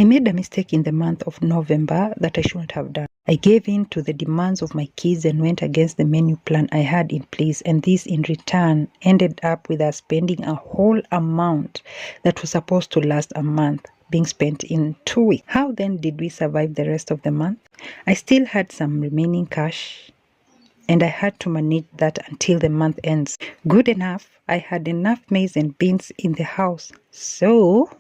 made a mistake in the month of November that I shouldn't have done. I gave in to the demands of my kids and went against the menu plan I had in place, and this in return ended up with us spending a whole amount that was supposed to last a month being spent in 2 weeks. How then did we survive the rest of the month? I still had some remaining cash and I had to manage that until the month ends. Good enough, I had enough maize and beans in the house. So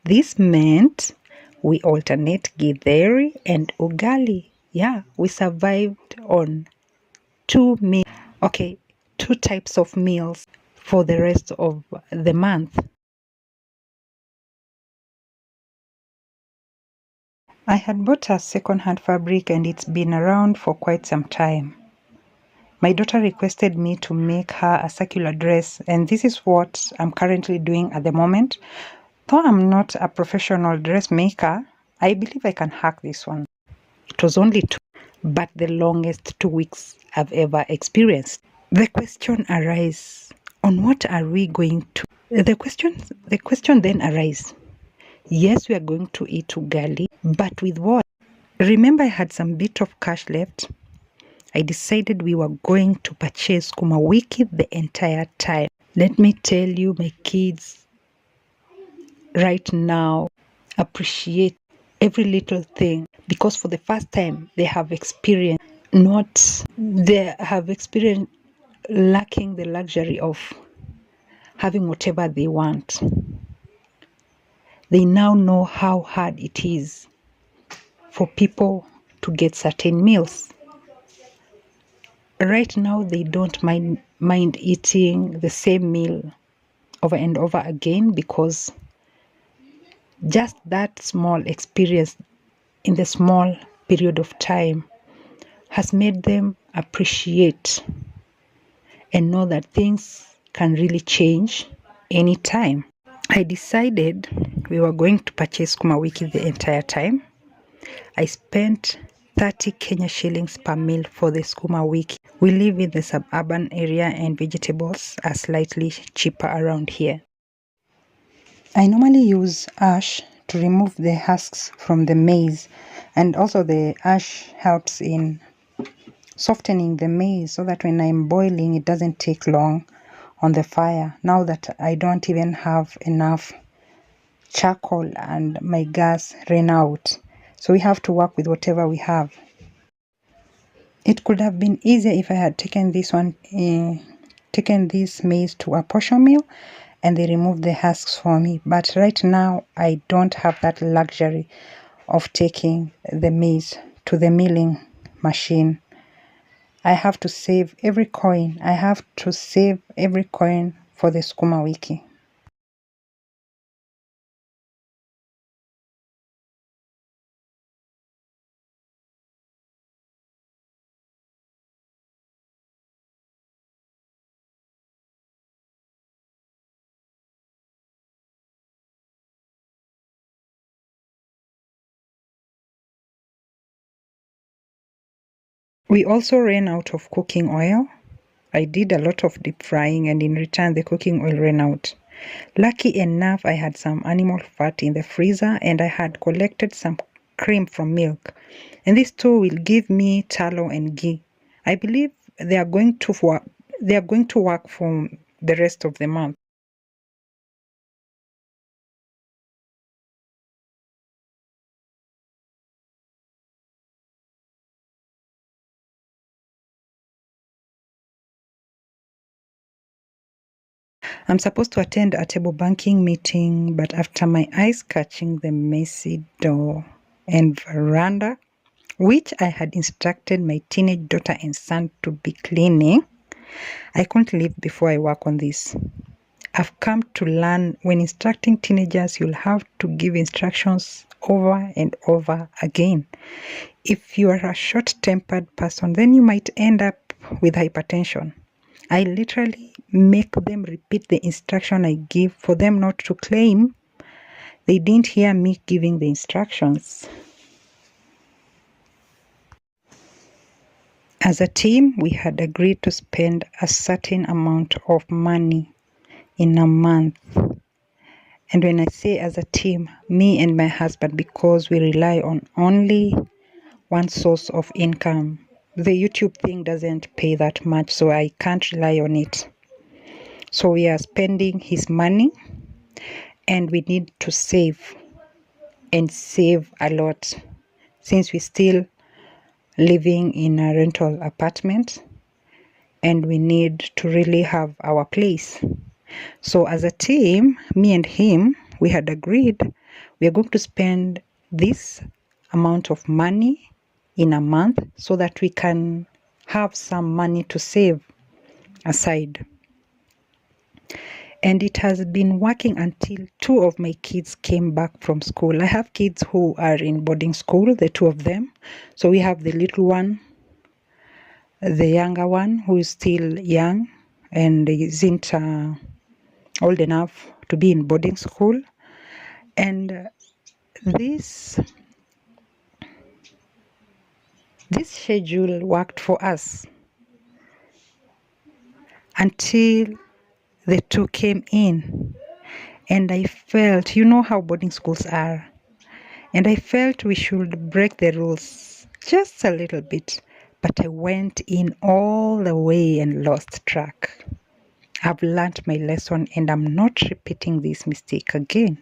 this meant we alternate githeri and ugali. Yeah, we survived on two types of meals for the rest of the month. I had bought a second-hand fabric and it's been around for quite some time. My daughter requested me to make her a circular dress, and this is what I'm currently doing at the moment. Though I'm not a professional dressmaker, I believe I can hack this one. It was only 2, but the longest 2 weeks I've ever experienced. The question arises, on what are we going to? The question then arises. Yes, we are going to eat ugali, but with what? Remember, I had some bit of cash left. I decided we were going to purchase sukuma wiki the entire time. Let me tell you, my kids right now appreciate every little thing because for the first time they have experienced lacking the luxury of having whatever they want. They now know how hard it is for people to get certain meals. Right now, they don't mind eating the same meal over and over again because just that small experience in the small period of time has made them appreciate and know that things can really change anytime. I decided we were going to purchase sukuma wiki the entire time. I spent 30 Kenya shillings per meal for the sukuma wiki. We live in the suburban area and vegetables are slightly cheaper around here. I normally use ash to remove the husks from the maize, and also the ash helps in softening the maize so that when I'm boiling it doesn't take long on the fire. Now that I don't even have enough charcoal and my gas ran out, so we have to work with whatever we have. It could have been easier if I had taken this maize to a portion mill and they removed the husks for me. But right now, I don't have that luxury of taking the maize to the milling machine. I have to save every coin. I have to save every coin for the sukuma wiki. We also ran out of cooking oil. I did a lot of deep frying and in return the cooking oil ran out. Lucky enough, I had some animal fat in the freezer and I had collected some cream from milk. And these two will give me tallow and ghee. I believe they are going to work for the rest of the month. I'm supposed to attend a table banking meeting, but after my eyes catching the messy door and veranda, which I had instructed my teenage daughter and son to be cleaning, I couldn't leave before I work on this. I've come to learn when instructing teenagers, you'll have to give instructions over and over again. If you are a short-tempered person, then you might end up with hypertension. I literally make them repeat the instruction I give for them not to claim they didn't hear me giving the instructions. As a team, we had agreed to spend a certain amount of money in a month. And when I say as a team, me and my husband, because we rely on only one source of income. The YouTube thing doesn't pay that much, so I can't rely on it. So we are spending his money, and we need to save and save a lot, since we're still living in a rental apartment and we need to really have our place. So as a team, me and him, we had agreed we are going to spend this amount of money in a month so that we can have some money to save aside. And it has been working until two of my kids came back from school. I have kids who are in boarding school, the two of them. So we have the little one, the younger one who is still young and isn't old enough to be in boarding school. And this schedule worked for us until the two came in. And I felt, you know how boarding schools are, and I felt we should break the rules just a little bit, but I went in all the way and lost track. I've learned my lesson and I'm not repeating this mistake again.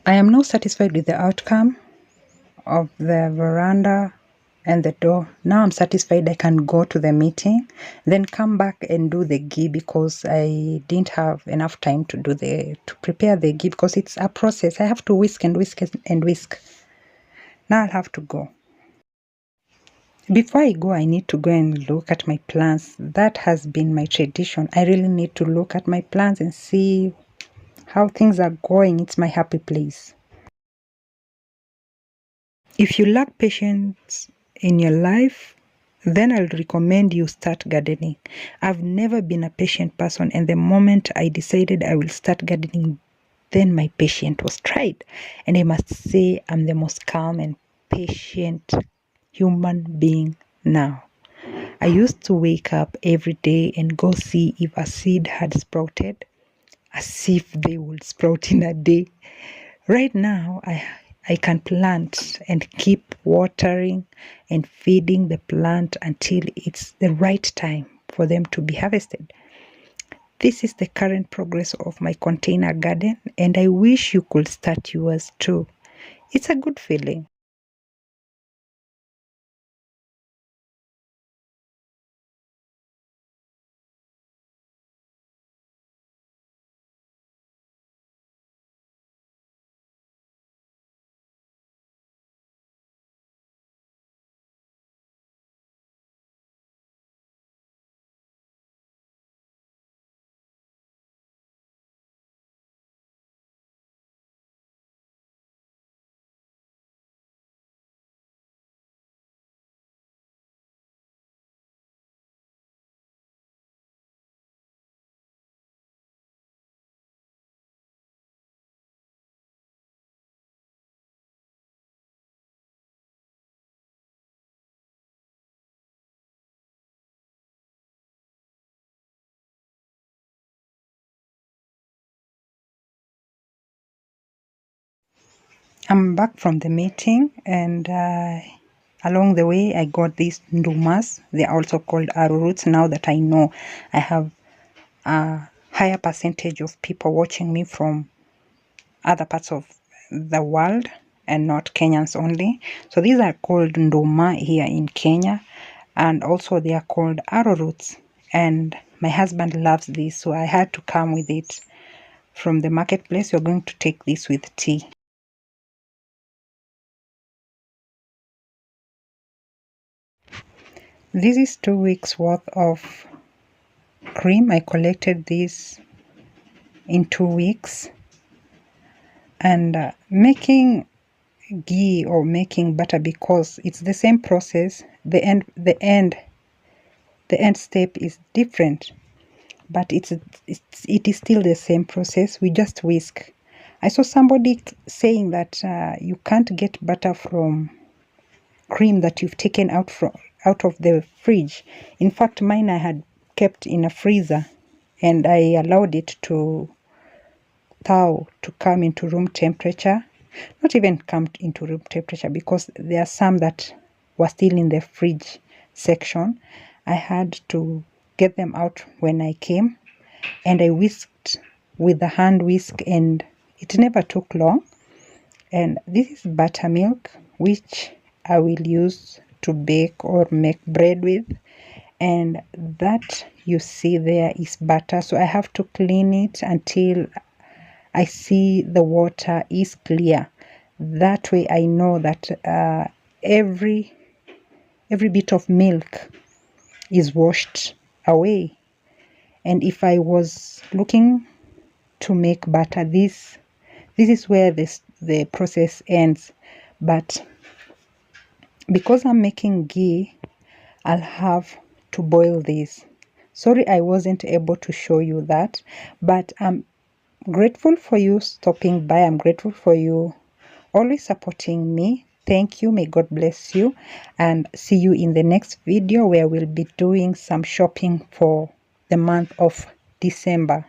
I am now satisfied with the outcome of the veranda and the door. Now I'm satisfied I can go to the meeting, then come back and do the ghee, because I didn't have enough time to prepare the ghee, because it's a process. I have to whisk and whisk and whisk. Now I'll have to go. Before I go, I need to go and look at my plants. That has been my tradition. I really need to look at my plants and see how things are going. It's my happy place. If you lack patience in your life, then I'll recommend you start gardening. I've never been a patient person, and the moment I decided I will start gardening, then my patience was tried. And I must say I'm the most calm and patient human being now. I used to wake up every day and go see if a seed had sprouted, as if they would sprout in a day. Right now, I can plant and keep watering and feeding the plant until it's the right time for them to be harvested. This is the current progress of my container garden, and I wish you could start yours too. It's a good feeling. I'm back from the meeting, and along the way I got these ndumas. They're also called arrowroots. Now that I know I have a higher percentage of people watching me from other parts of the world and not Kenyans only. So these are called nduma here in Kenya, and also they are called arrowroots. And my husband loves this, so I had to come with it from the marketplace. We're going to take this with tea. This is 2 weeks worth of cream. I collected this in 2 weeks, and making ghee or making butter, because it's the same process, the end step is different, but it is still the same process. We just whisk. I saw somebody saying that you can't get butter from cream that you've taken out of the fridge. In fact, mine I had kept in a freezer, and I allowed it to thaw, to come into room temperature. Not even come into room temperature, because there are some that were still in the fridge section. I had to get them out when I came, and I whisked with the hand whisk, and it never took long. And this is buttermilk, which I will use to bake or make bread with. And that you see there is butter. So I have to clean it until I see the water is clear. That way I know that every bit of milk is washed away. And if I was looking to make butter, this is where the process ends. But because I'm making ghee, I'll have to boil this. Sorry I wasn't able to show you that, but I'm grateful for you stopping by. I'm grateful for you always supporting me. Thank you. May God bless you, and see you in the next video, where we'll be doing some shopping for the month of December.